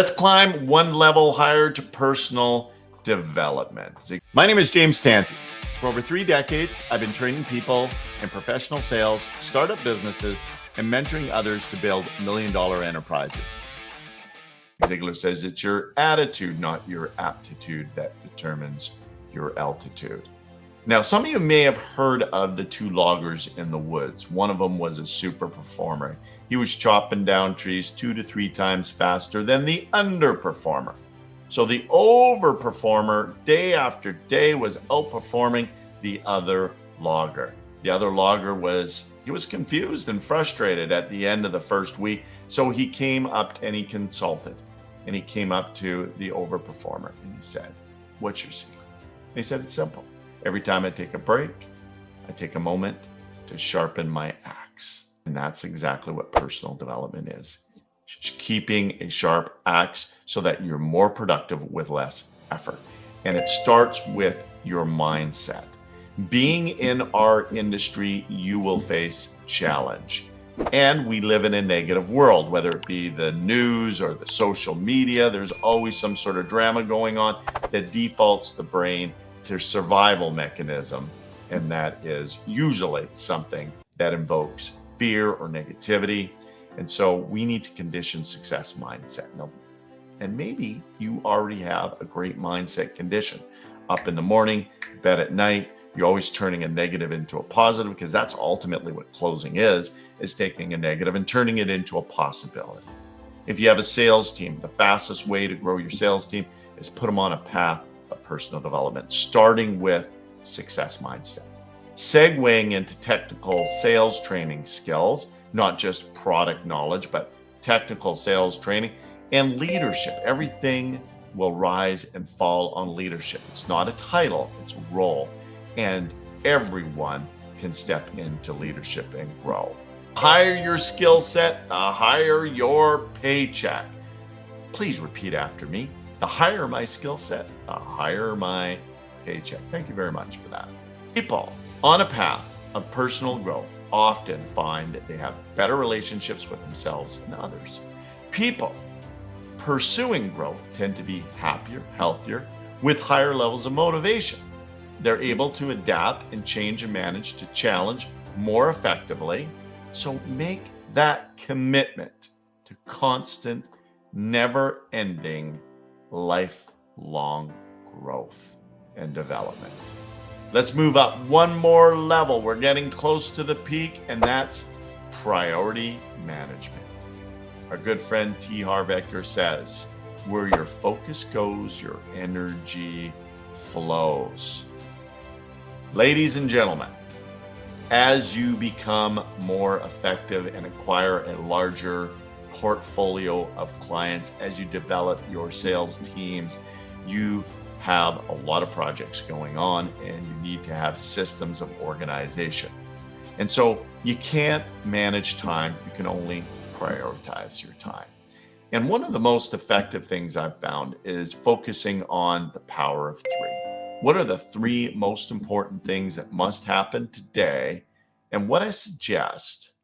Let's climb one level higher to personal development. My name is James Tanti. For over 3 decades, I've been training people in professional sales, startup businesses, and mentoring others to build million-dollar enterprises. Ziegler says it's your attitude, not your aptitude, that determines your altitude. Now, some of you may have heard of the two loggers in the woods. One of them was a super performer. He was chopping down trees 2 to 3 times faster than the underperformer. So the overperformer, day after day, was outperforming the other logger. The other logger was confused and frustrated at the end of the first week. So he came up and he consulted. And he came up to the overperformer and he said, "What's your secret?" And he said, "It's simple. Every time I take a break, I take a moment to sharpen my axe." And that's exactly what personal development is. Keeping a sharp axe so that you're more productive with less effort. And it starts with your mindset. Being in our industry, you will face challenge. And we live in a negative world, whether it be the news or the social media. There's always some sort of drama going on that defaults the brain to survival mechanism, and that is usually something that invokes fear or negativity. And so we need to condition success mindset. Now, and maybe you already have a great mindset condition. Up in the morning, bed at night, you're always turning a negative into a positive, because that's ultimately what closing is taking a negative and turning it into a possibility. If you have a sales team, the fastest way to grow your sales team is put them on a path of personal development, starting with success mindset, segueing into technical sales training skills, not just product knowledge, but technical sales training and leadership. Everything will rise and fall on leadership. It's not a title, it's a role. And everyone can step into leadership and grow. Higher your skill set, the higher your paycheck. Please repeat after me. The higher my skill set, the higher my paycheck. Thank you very much for that. People on a path of personal growth often find that they have better relationships with themselves and others. People pursuing growth tend to be happier, healthier, with higher levels of motivation. They're able to adapt and change and manage to challenge more effectively. So make that commitment to constant, never-ending, lifelong growth and development. Let's move up one more level. We're getting close to the peak, and that's priority management. Our good friend T. Harv Eker says, "Where your focus goes, your energy flows." Ladies and gentlemen, as you become more effective and acquire a larger portfolio of clients, as you develop your sales teams, you have a lot of projects going on and you need to have systems of organization. And so you can't manage time, you can only prioritize your time. And one of the most effective things I've found is focusing on the power of 3. What are the 3 most important things that must happen today? And what I suggest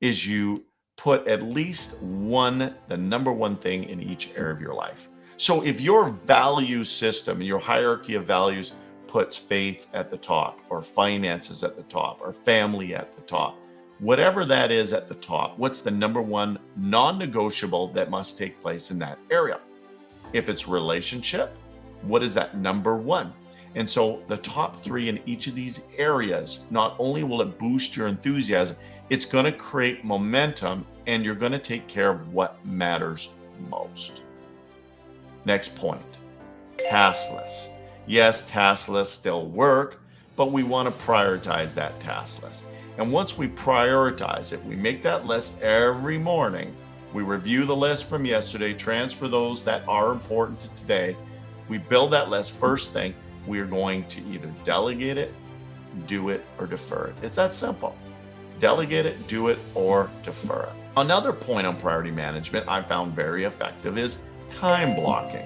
is you put at least the number one thing in each area of your life. So if your value system, your hierarchy of values puts faith at the top, or finances at the top, or family at the top, whatever that is at the top, what's the number one non-negotiable that must take place in that area? If it's relationship, what is that number 1? And so the top 3 in each of these areas, not only will it boost your enthusiasm, it's going to create momentum, and you're going to take care of what matters most. Next point, task list. Yes, task lists still work, but we want to prioritize that task list. And once we prioritize it, we make that list every morning. We review the list from yesterday, transfer those that are important to today. We build that list. First thing, we are going to either delegate it, do it, or defer it. It's that simple. Delegate it, do it, or defer it. Another point on priority management I found very effective is time blocking.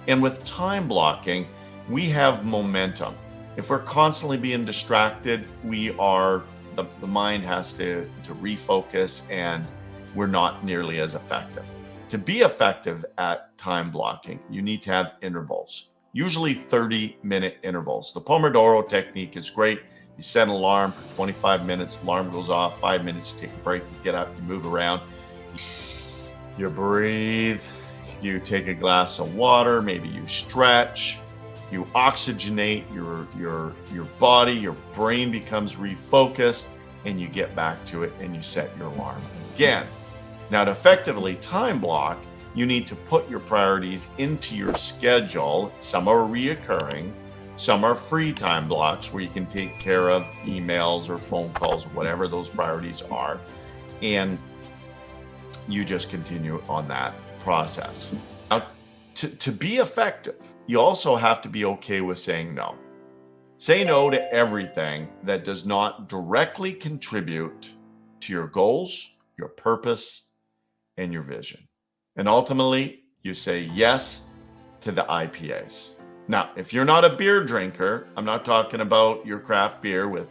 And with time blocking, we have momentum. If we're constantly being distracted, the mind has to refocus, and we're not nearly as effective. To be effective at time blocking, you need to have intervals, usually 30-minute intervals. The Pomodoro technique is great. You set an alarm for 25 minutes, alarm goes off, 5 minutes, you take a break, you get up, you move around, you breathe, you take a glass of water, maybe you stretch, you oxygenate your body, your brain becomes refocused, and you get back to it and you set your alarm again. Now, to effectively time block, you need to put your priorities into your schedule. Some are reoccurring, some are free time blocks where you can take care of emails or phone calls, whatever those priorities are, and you just continue on that process. Now, to be effective, you also have to be okay with saying no. Say no to everything that does not directly contribute to your goals, your purpose, and your vision. And ultimately, you say yes to the IPAs. Now, if you're not a beer drinker, I'm not talking about your craft beer with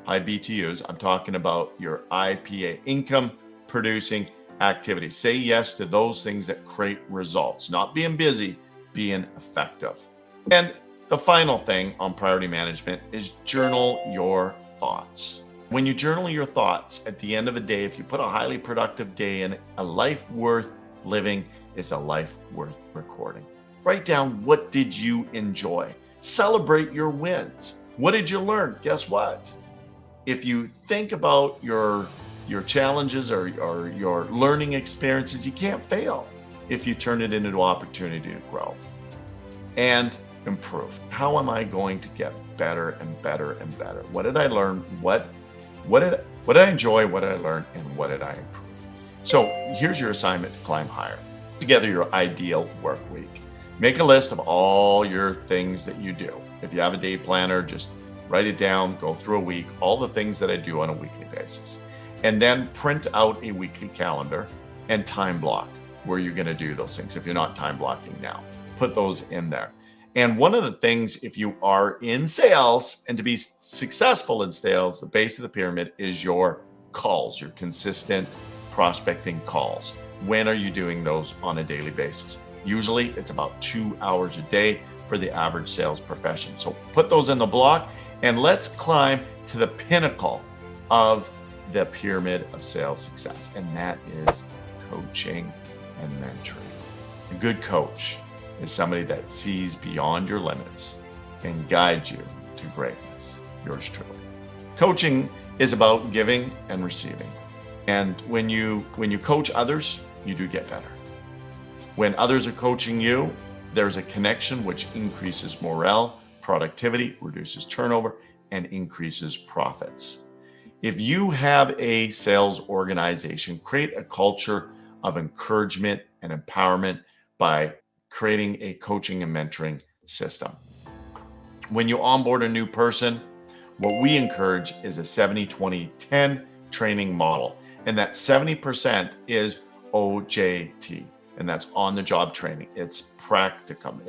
high BTUs. I'm talking about your IPA, income producing activities. Say yes to those things that create results, not being busy, being effective. And the final thing on priority management is journal your thoughts. When you journal your thoughts at the end of the day, if you put a highly productive day in, a life worth living is a life worth recording. Write down, what did you enjoy? Celebrate your wins. What did you learn? Guess what? If you think about your challenges or your learning experiences, you can't fail if you turn it into an opportunity to grow and improve. How am I going to get better and better and better? What did I learn? What did I enjoy? What did I learn? And what did I improve? So here's your assignment to climb higher. Put together your ideal work week. Make a list of all your things that you do. If you have a day planner, just write it down, go through a week, all the things that I do on a weekly basis. And then print out a weekly calendar and time block where you're going to do those things. If you're not time blocking now, put those in there. And one of the things, if you are in sales, and to be successful in sales, the base of the pyramid is your calls, your consistent prospecting calls. When are you doing those on a daily basis? Usually it's about 2 hours a day for the average sales profession. So put those in the block and let's climb to the pinnacle of the pyramid of sales success. And that is coaching and mentoring. A good coach is somebody that sees beyond your limits and guides you to greatness. Yours truly. Coaching is about giving and receiving. And when you coach others, you do get better. When others are coaching you, there's a connection which increases morale, productivity, reduces turnover, and increases profits. If you have a sales organization, create a culture of encouragement and empowerment by creating a coaching and mentoring system. When you onboard a new person, what we encourage is a 70-20-10 training model. And that 70% is OJT, and that's on the job training. It's practicum.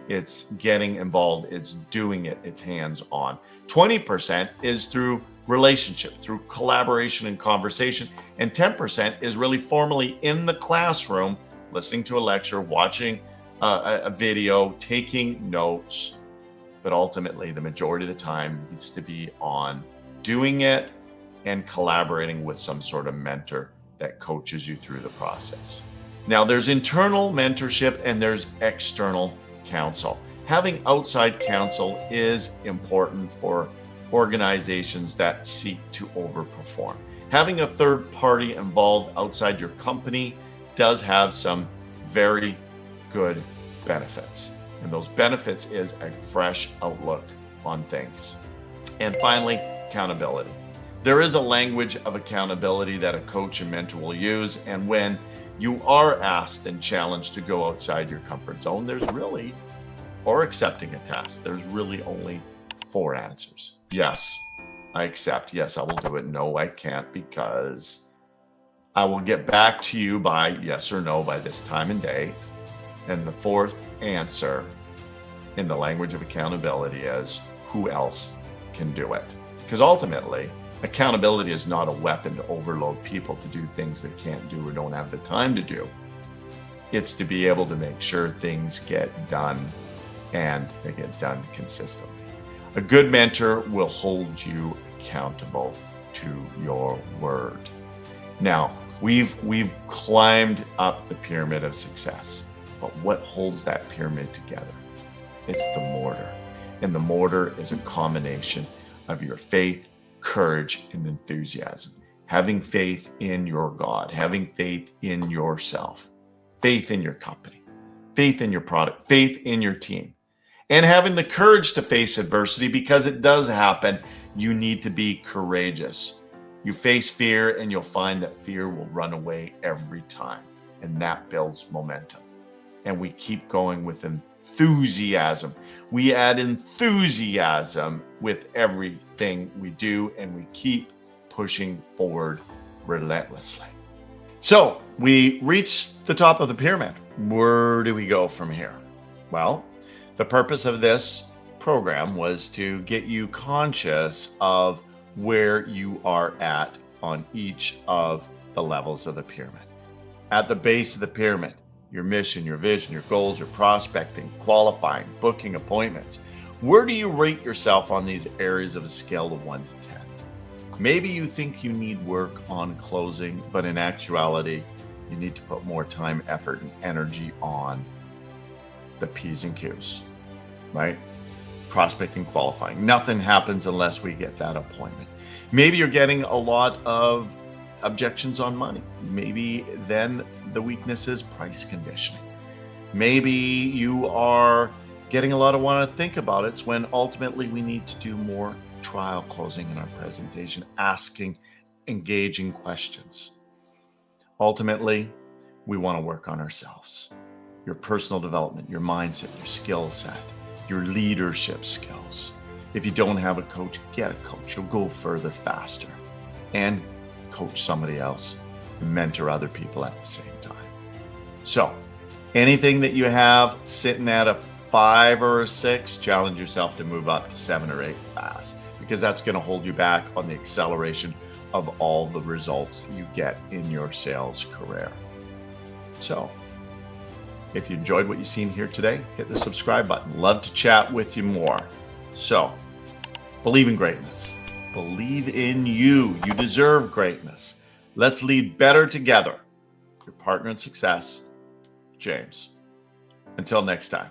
It's getting involved. It's doing it. It's hands-on. 20% is through relationship, through collaboration and conversation. And 10% is really formally in the classroom, listening to a lecture, watching a video, taking notes. But ultimately, the majority of the time needs to be on doing it and collaborating with some sort of mentor that coaches you through the process. Now, there's internal mentorship and there's external counsel. Having outside counsel is important for organizations that seek to overperform. Having a third party involved outside your company does have some very good benefits. And those benefits is a fresh outlook on things. And finally, accountability. There is a language of accountability that a coach and mentor will use. And when you are asked and challenged to go outside your comfort zone, or accepting a task, there's really only 4 answers. Yes, I accept. Yes, I will do it. No, I can't, because I will get back to you by yes or no by this time and date. And the 4th answer in the language of accountability is who else can do it? Because ultimately, accountability is not a weapon to overload people to do things they can't do or don't have the time to do. It's to be able to make sure things get done and they get done consistently. A good mentor will hold you accountable to your word. Now, we've climbed up the pyramid of success, but what holds that pyramid together? It's the mortar. And the mortar is a combination of your faith, courage, and enthusiasm. Having faith in your God, having faith in yourself, faith in your company, faith in your product, faith in your team, and having the courage to face adversity because it does happen. You need to be courageous. You face fear and you'll find that fear will run away every time, and that builds momentum. And we keep going with enthusiasm. We add enthusiasm with everything we do, and we keep pushing forward relentlessly. So we reached the top of the pyramid. Where do we go from here? Well, the purpose of this program was to get you conscious of where you are at on each of the levels of the pyramid. At the base of the pyramid, your mission, your vision, your goals, your prospecting, qualifying, booking appointments. Where do you rate yourself on these areas of a scale of 1 to 10? Maybe you think you need work on closing, but in actuality, you need to put more time, effort, and energy on the P's and Q's, right? Prospecting, qualifying. Nothing happens unless we get that appointment. Maybe you're getting a lot of objections on money. Maybe then the weakness is price conditioning. Maybe you are getting a lot of want to think about it when ultimately we need to do more trial closing in our presentation, asking engaging questions. Ultimately, we want to work on ourselves. Your personal development, your mindset, your skill set, your leadership skills. If you don't have a coach, get a coach. You'll go further faster. And coach somebody else, mentor other people at the same time. So anything that you have sitting at a 5 or a 6, challenge yourself to move up to 7 or 8 fast, because that's going to hold you back on the acceleration of all the results you get in your sales career. So if you enjoyed what you've seen here today, hit the subscribe button. Love to chat with you more. So believe in greatness. Believe in you. You deserve greatness. Let's lead better together. Your partner in success, James. Until next time.